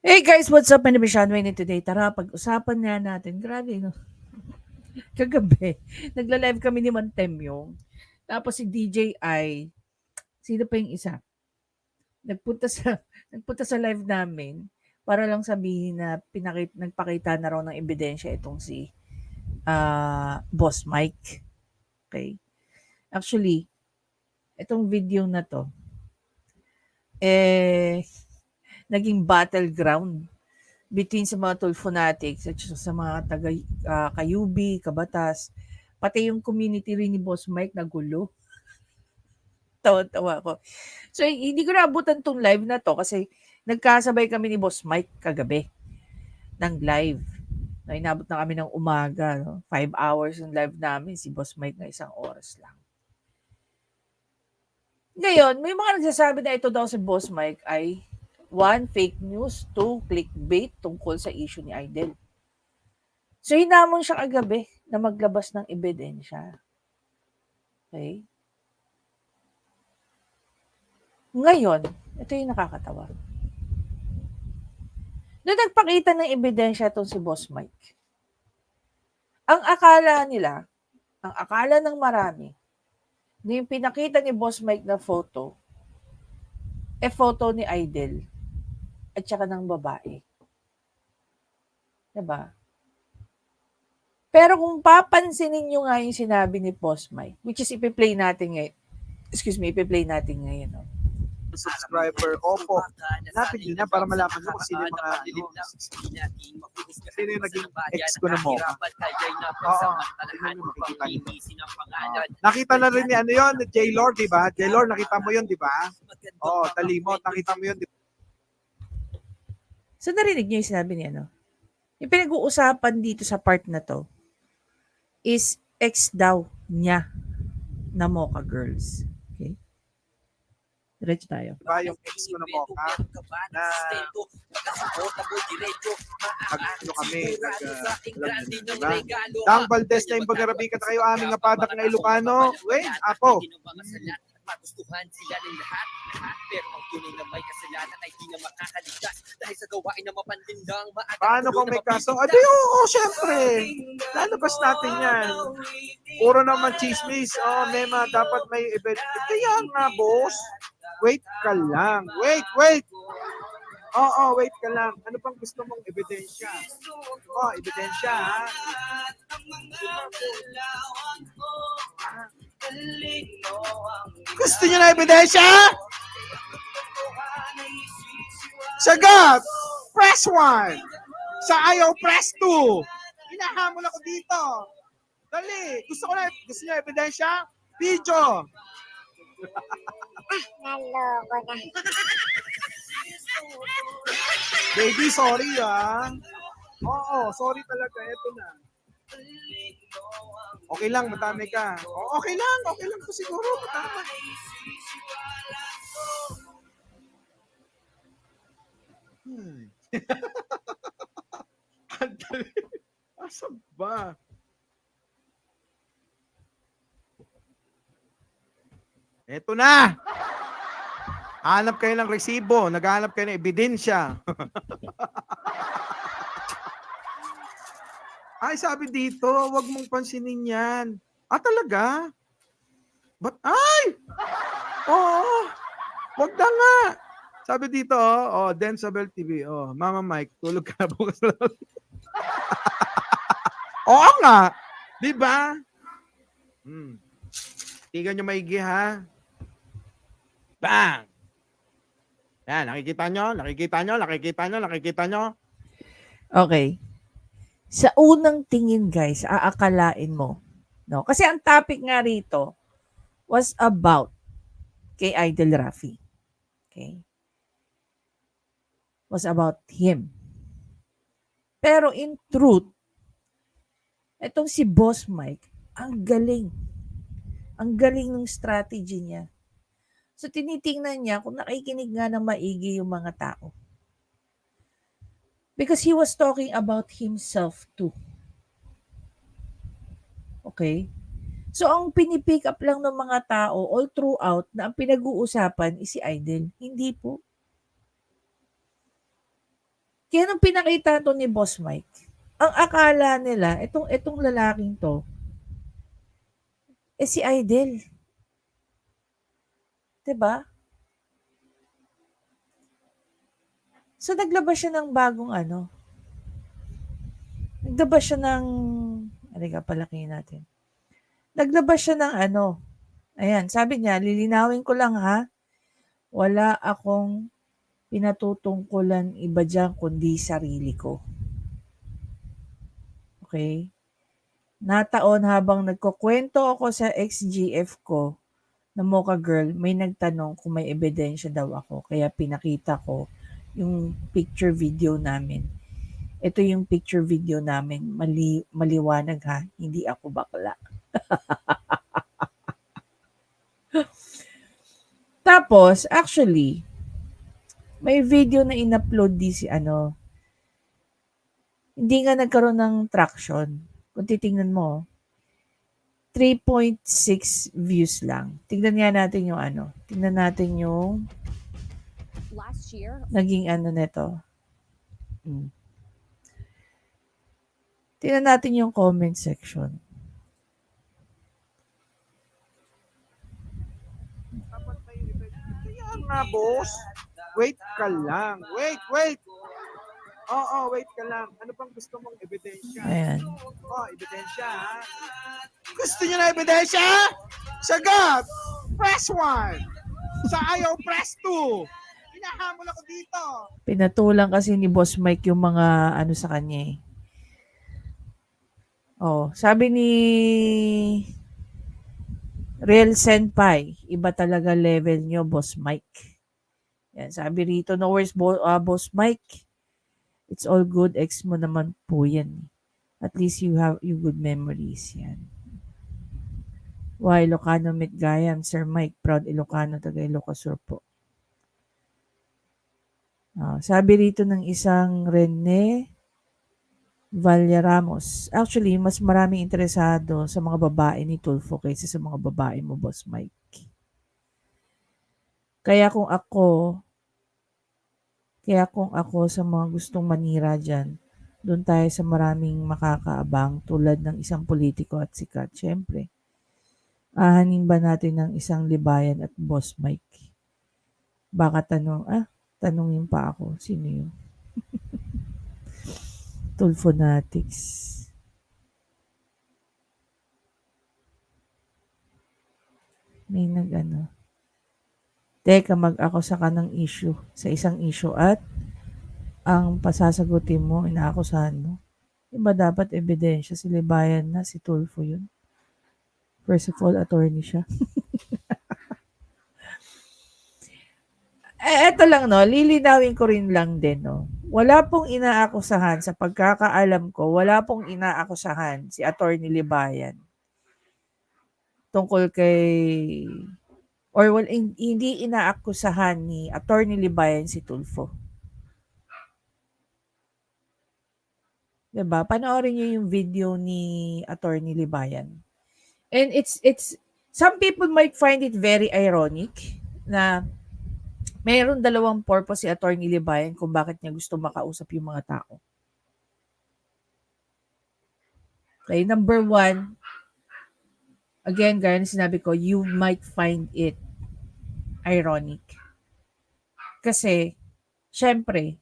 Hey guys, what's up? My name is Sean Wayne and today, tara pag-usapan nga natin. Grabe, no? Kagabi, nagla-live kami ni Mantemyong. Tapos si DJI, sino pa yung isa? Nagpunta sa nagpunta sa live namin para lang sabihin na nagpakita na raw ng ebidensya itong si Boss Mike. Okay? Actually, itong video na to, eh, naging battleground between sa mga Tulfonatics at sa mga taga Kayubi, Kabatas, pati yung community rin ni Boss Mike nagulo. Tawa-tawa ako. So, hindi ko naabutan tong live na to kasi nagkasabay kami ni Boss Mike kagabi ng live. No, inabot na kami ng umaga. No? 5 hours yung live namin. Si Boss Mike na 1 oras lang. Ngayon, may mga nagsasabi na ito daw si Boss Mike ay 1, fake news, 2, clickbait tungkol sa issue ni Idol. So, hinamon siya kagabi na maglabas ng ebidensya. Okay? Ngayon, ito yung nakakatawa. Nung nagpakita ng ebidensya itong si Boss Mike, ang akala ng marami, na yung pinakita ni Boss Mike na photo, photo ni Idol at saka ng babae. Diba? Pero kung papansinin nyo nga yung sinabi ni Boss Mike, which is ipi-play natin ngayon. No? Subscriber, opo. Hanapin nyo na para malaman nyo kung sino yung mga sino yung naging ex ko na mo. Oo. Nakita na rin ni ano yun, J-Lord, di ba? J-Lord, nakita mo yun, di ba? Oo, Talimot, nakita mo yun, di ba? So narinig niyo yung sinabi niya, no? Yung pinag-uusapan dito sa part na to is ex daw niya na Mocha Girls. Okay? Diretso tayo. Diba yung ex ko na Mocha na ano kami, diba? Dang Valdez na yung pagarabikat kayo aming apadak na Ilocano. Wait, ako. Magustuhan sila ng lahat, pero ang tunay na may kasalanan ay di na makakaligtas dahil sa gawain na mapandindang paano kung may kaso? Adi, oo, syempre. Lalabas natin yan. Puro naman chismis. Oh, Nema, dapat may event. Kaya nga, boss. Wait ka lang. Wait. Oo, wait ka lang. Ano pang gusto mong ebidensya? Oh, ebidensya, ha? Gusto niyo na ebidensya? Sagot! Press 1! Sa ayaw, press 2! Hinahamol ako dito. Dali! Gusto niyo ebidensya? Video! Naloko na. Baby, sorry Oo, sorry talaga. Ito na. Okay lang, matami ka. Okay lang po siguro. Matama. Asa ba? Ito na! Hanap kayo ng resibo, naghahanap kayo ng ebidensya. Ay, sabi dito, wag mong pansinin yan. Talaga? Oo, wag na nga. Sabi dito, Densabel TV, Mama Mike, tulog ka na bukas lang. Oo nga, di ba? Tigan nyo maigi, ha? Bang! Yan, nakikita nyo? Okay. Sa unang tingin guys, aakalain mo, no? Kasi ang topic nga rito was about kay Idol Rafi. Okay? Was about him. Pero in truth, itong si Boss Mike, ang galing. Ang galing ng strategy niya. So tinitingnan niya kung nakikinig nga ng maigi yung mga tao. Because he was talking about himself too. Okay? So, ang pinipick up lang ng mga tao all throughout na ang pinag-uusapan is si Idol. Hindi po. Kaya nung pinakita to ni Boss Mike, ang akala nila, itong lalaking to, si Idol. 'Di ba? So, naglabas siya ng bagong naglabas siya ng, halika palakihin natin. Naglabas siya ng ayan, sabi niya, lilinawin ko lang ha, wala akong pinatutungkulan iba diyan kundi sarili ko. Okay? Nataon habang nagkukwento ako sa ex-GF ko na Mocha Girl, may nagtanong kung may ebidensya daw ako. Kaya pinakita ko yung picture video namin. Ito yung picture video namin. Maliwanag ha, hindi ako bakla. Tapos, actually, may video na in-upload di si hindi nga nagkaroon ng traction. Kung titingnan mo, 3.6 views lang. Tingnan nga natin yung tingnan natin yung last year. naging neto. Tingnan natin yung comment section. Dapat may ebidensya. Kaya nga, boss. Wait ka lang. Wait. Oo, wait ka lang. Ano pang gusto mong ebidensya? Ayan. Ebidensya, ha? Gusto niyo na ebidensya? Sagot! Press 1. Sa ayaw, press 2. Hinahamol ako dito. Pinatulang kasi ni Boss Mike yung mga sa kanya eh. Sabi ni Real Senpai, iba talaga level nyo, Boss Mike. Yan, sabi rito, no worries, Boss Mike. It's all good, ex mo naman po yan. At least you have good memories. Yan. Why, Ilocano meet Gayam, Sir Mike, proud Ilocano, taga Ilocosur po. Sabi rito ng isang Rene Vallaramos. Actually, mas maraming interesado sa mga babae ni Tulfo kaysa sa mga babae mo, Boss Mike. Kaya kung ako sa mga gustong manira dyan, doon tayo sa maraming makakaabang tulad ng isang politiko at sikat. Siyempre, ahanin ba natin ng isang libayan at Boss Mike? Baka tanungin pa ako, sino yun? Tulfonatics. May Teka, mag-akusa ka ng issue sa isang issue at ang pasasagutin mo, inaakusahan mo. Iba dapat ebidensya, si Libayan na, si Tulfo yun. First of all, attorney siya. Eto lang, lilinawin ko rin lang din, Wala pong inaakusahan, sa pagkakaalam ko, wala pong inaakusahan si Attorney Libayan tungkol hindi inaakusahan ni Attorney Libayan si Tulfo. Diba? Panoorin niyo yung video ni Attorney Libayan. And it's some people might find it very ironic na mayroon dalawang purpose si Attorney Libayan kung bakit niya gusto makausap yung mga tao. Okay, number one, again, gaya na sinabi ko, you might find it ironic. Kasi, syempre,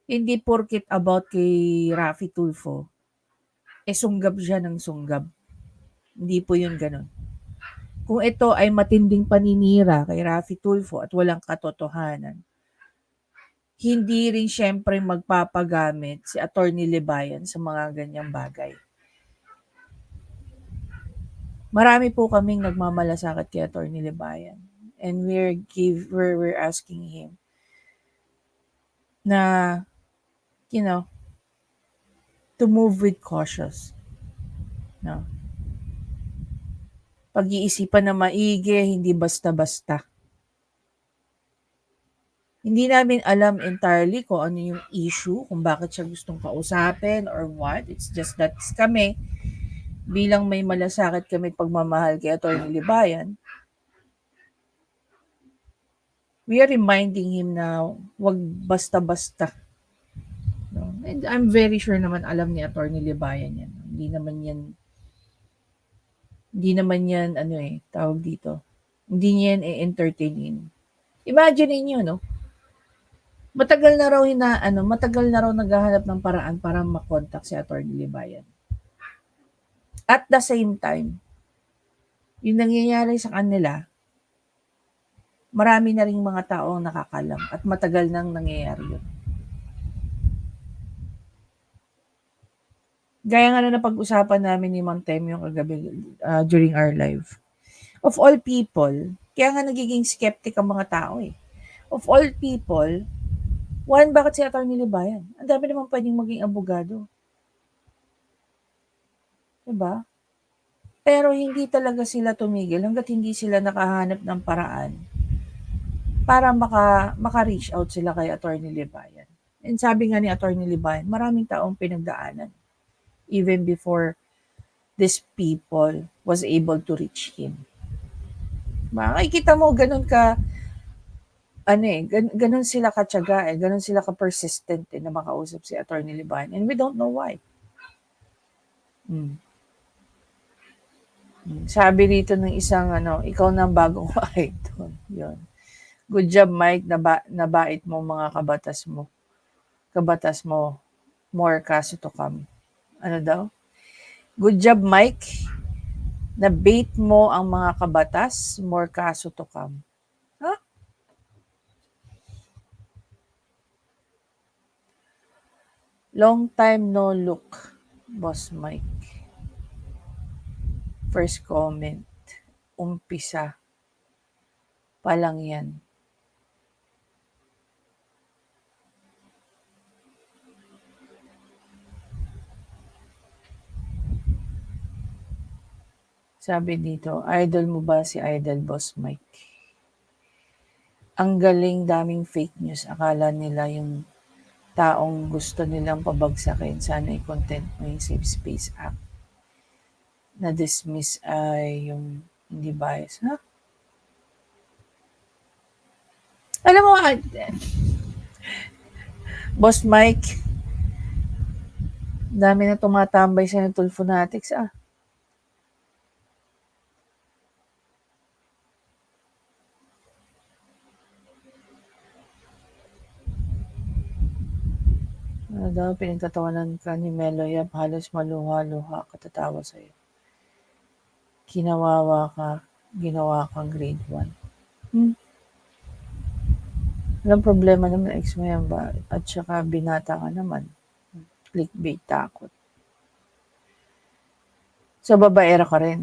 hindi porkit about kay Raffy Tulfo, sunggab siya ng sunggab. Hindi po yun ganun. Kung ito ay matinding paninira kay Raffy Tulfo at walang katotohanan, hindi rin syempre magpapagamit si Attorney Libayan sa mga ganyang bagay. Marami po kaming nagmamalasakit kay Attorney Libayan. And we're asking him na, to move with cautious. No? Pag-iisipan na maigi, hindi basta-basta. Hindi namin alam entirely kung ano yung issue, kung bakit siya gustong kausapin or what. It's just that kami, bilang may malasakit kami pagmamahal kay Attorney Libayan, we are reminding him na wag basta-basta. No? And I'm very sure naman alam ni Attorney Libayan yan. Hindi naman yan, ano tawag dito. Hindi niya yan entertainin. Imagine niyo, no? Matagal na raw naghahanap ng paraan para makontak si Attorney Libayan. At the same time, yung nangyayari sa kanila, marami na ring mga tao ang nakakalam at matagal nang nangyayari yun. Gaya nga na napag-usapan namin ni Mang Tem yung kagabi during our live. Of all people, kaya nga nagiging skeptic ang mga tao Of all people, bakit si Attorney Libayan? Ang dami naman pwedeng maging abogado. Diba? Pero hindi talaga sila tumigil hanggat hindi sila nakahanap ng paraan para maka-reach out sila kay Attorney Libayan. And sabi nga ni Attorney Libayan, maraming taong pinagdaanan even before these people was able to reach him. Makikita mo, ganun sila katyaga ganun sila ka-persistent na makausap si Attorney Libayan. And we don't know why. Sabi rito ng isang ikaw na ang bagong idol. Yun. Good job, Mike, nabait mo mga kabatas mo. More kaso to come. Ano daw? Good job, Mike. Na-bait mo ang mga kabatas, more kaso to come. Huh? Long time no look, Boss Mike. First comment, umpisa pa lang yan. Sabi dito, idol mo ba si Idol Boss Mike? Ang galing, daming fake news. Akala nila yung taong gusto nilang pabagsakin. Sana i-content mo yung Safe Space Act. Na-dismiss ay yung hindi bias. Ha? Alam mo, Boss Mike, dami na tumatambay sa Tulfonatics. Ano daw, pinagtatawanan ka ni Melo Yap, halos maluha-luha, katatawa sa'yo. Kinawawa ka, ginawa kang grade 1. Walang problema naman, ex mo yan ba? At saka binata ka naman. Clickbait, takot. So, babaera ka rin.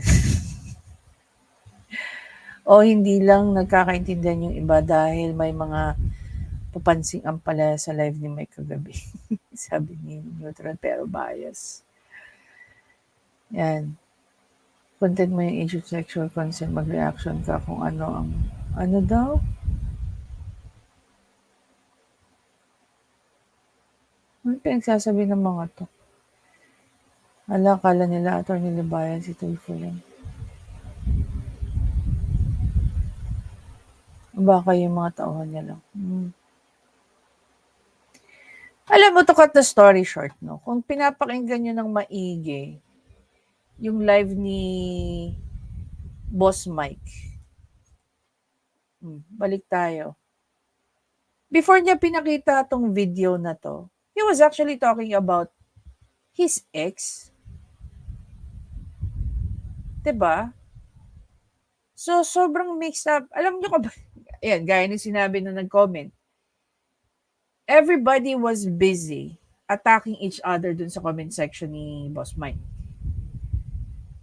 O hindi lang nagkakaintindihan yung iba dahil may mga papansing ang pala sa live ni Mike kagabi. Sabi ni neutral pero bias. Yan. Content mo yung age of sexual consent, mag-reaction ka kung ano daw? Ano pinagsasabi ng mga to? Kala nila Attorney Libayan si Tulfo yan. Baka yung mga tauhan niya lang. Alam mo, to cut the story short, no? Kung pinapakinggan nyo ng maigi yung live ni Boss Mike, balik tayo. Before niya pinakita tong video na to, he was actually talking about his ex. Diba? So, sobrang mixed up. Alam niyo ba? Ayan, gaya ng sinabi na nag-comment. Everybody was busy attacking each other dun sa comment section ni Boss Mike.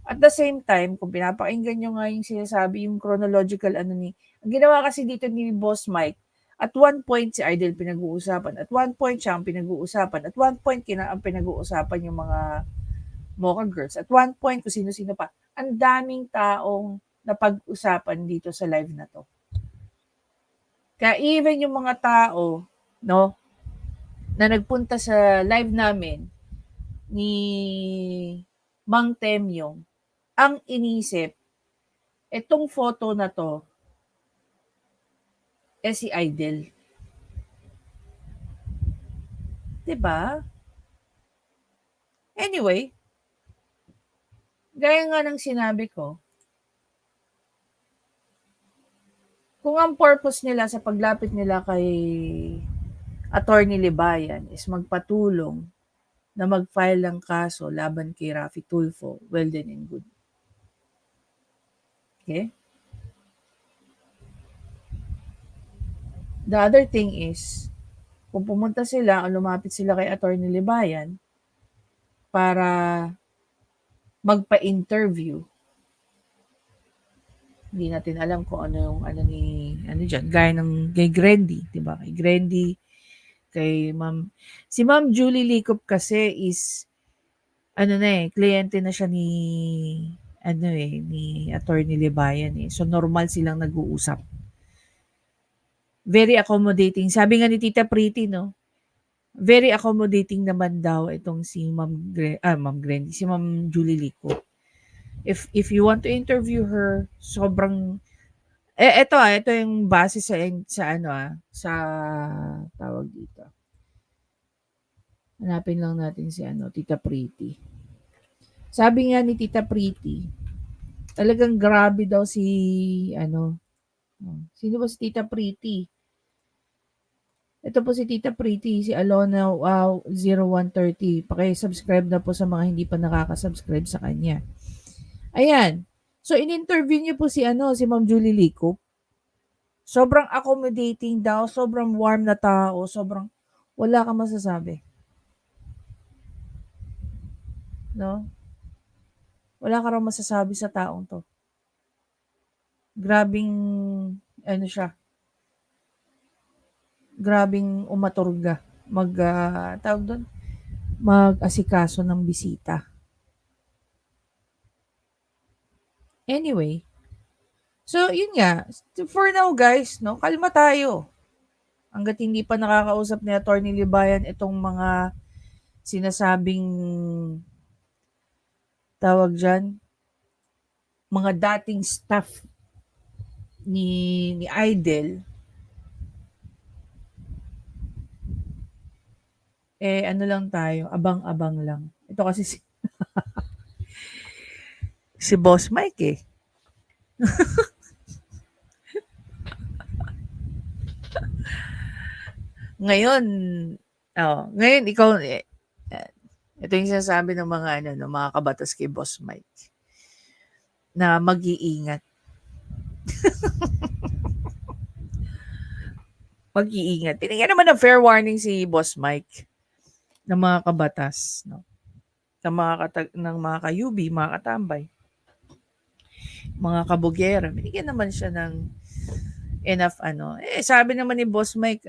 At the same time, kung pinapakinggan nyo nga yung sinasabi, yung chronological ang ginawa kasi dito ni Boss Mike, at one point si Idol pinag-uusapan, at one point siya ang pinag-uusapan, at one point ang pinag-uusapan yung mga Mocha Girls, at one point kung sino-sino pa. Ang daming taong napag-usapan dito sa live na to. Kaya even yung mga tao, no, na nagpunta sa live namin ni Mang Temyong, ang inisip, itong photo na to, si Idol. Diba? Anyway, gaya nga ng sinabi ko, kung ang purpose nila sa paglapit nila kay Attorney Libayan is magpatulong na mag-file ng kaso laban kay Raffy Tulfo, well then and good. Okay? The other thing is, kung pumunta sila o lumapit sila kay Attorney Libayan para magpa-interview, hindi natin alam kung ano yung ano dyan, gaya ng kay Grendy, di ba? Kay Grendy, kay si Ma'am Julie Licop kasi is, kliyente na siya ni Attorney Libayan eh. So, normal silang nag-uusap. Very accommodating. Sabi nga ni Tita Pretty, no? Very accommodating naman daw itong si Ma'am Grendy, si Ma'am Julie Licop. If you want to interview her, sobrang ito yung base sa sa tawag dito. Hanapin lang natin si Tita Pretty. Sabi nga ni Tita Pretty, talagang grabe daw si sino ba si Tita Pretty? Ito po si Tita Pretty, si Alona 0130. Paki-subscribe na po sa mga hindi pa nakaka-subscribe sa kanya. Ayan. So, in-interview niyo po si Ma'am Julie Licop. Sobrang accommodating daw, sobrang warm na tao, sobrang wala kang masasabi. No? Wala ka raw masasabi sa taong to. Grabing, siya. Grabing umaturga. Tawag doon, mag-asikaso ng bisita. Anyway, so yun nga, for now guys, no, kalma tayo. Hangga't hindi pa nakakausap ni Attorney Libayan itong mga sinasabing tawag dyan, mga dating staff ni Idol, lang tayo, abang-abang lang. Ito kasi si Boss Mike eh. Ngayon ikaw ito yung sinasabi ng mga ng mga kabatas kay Boss Mike na mag-iingat. Mag-iingat. Binigyan naman ng fair warning si Boss Mike ng mga kabatas, no? Ng mga kayubi, mga katambay, mga kabugera. Binigyan naman siya ng enough sabi naman ni Boss Mike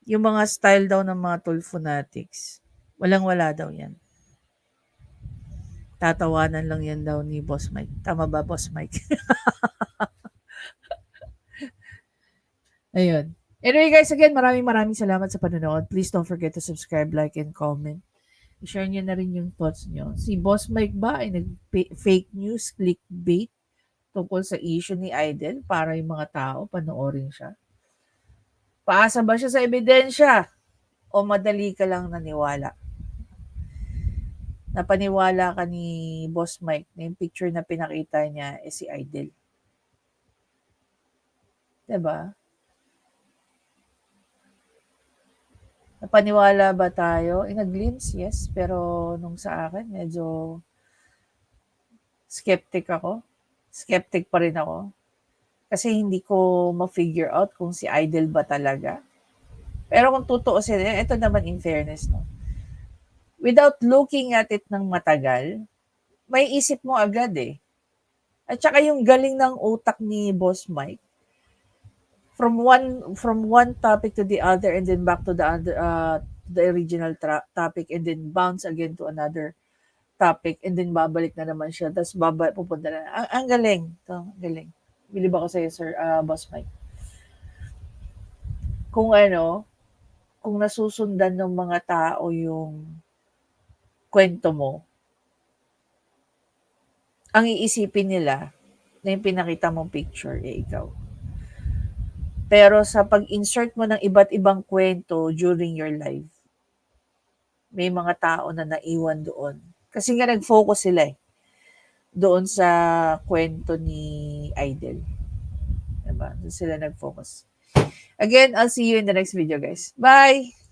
yung mga style daw ng mga Tulfo fanatics, walang-wala daw yan. Tatawanan lang yan daw ni Boss Mike. Tama ba, Boss Mike? Ayun. Anyway guys, again, maraming salamat sa panonood. Please don't forget to subscribe, like, and comment. I-share nyo na rin yung thoughts nyo. Si Boss Mike ba ay nag-fake news, clickbait tungkol sa issue ni Idol para yung mga tao panoorin siya? Paasa ba siya sa ebidensya? O madali ka lang naniwala? Napaniwala ka ni Boss Mike na yung picture na pinakita niya si Idol. Diba? Napaniwala ba tayo? In a glimpse, yes. Pero nung sa akin, medyo skeptic ako. Skeptic pa rin ako. Kasi hindi ko ma-figure out kung si Idol ba talaga. Pero kung tutuusin, ito naman in fairness, no? Without looking at it ng matagal, may isip mo agad eh. At saka yung galing ng utak ni Boss Mike, from one topic to the other and then back to the other the original topic and then bounce again to another topic and then babalik na naman siya tapos pupunta na. Ang galing. To, galing. Bilib ako sa iyo, Sir Boss Mike. Kung kung nasusundan ng mga tao yung kwento mo, ang iisipin nila na yung pinakita mong picture, ikaw. Pero sa pag-insert mo ng iba't ibang kwento during your life, may mga tao na naiwan doon. Kasi nga nag-focus sila doon sa kwento ni Idol. Diba? Doon sila nag-focus. Again, I'll see you in the next video, guys. Bye!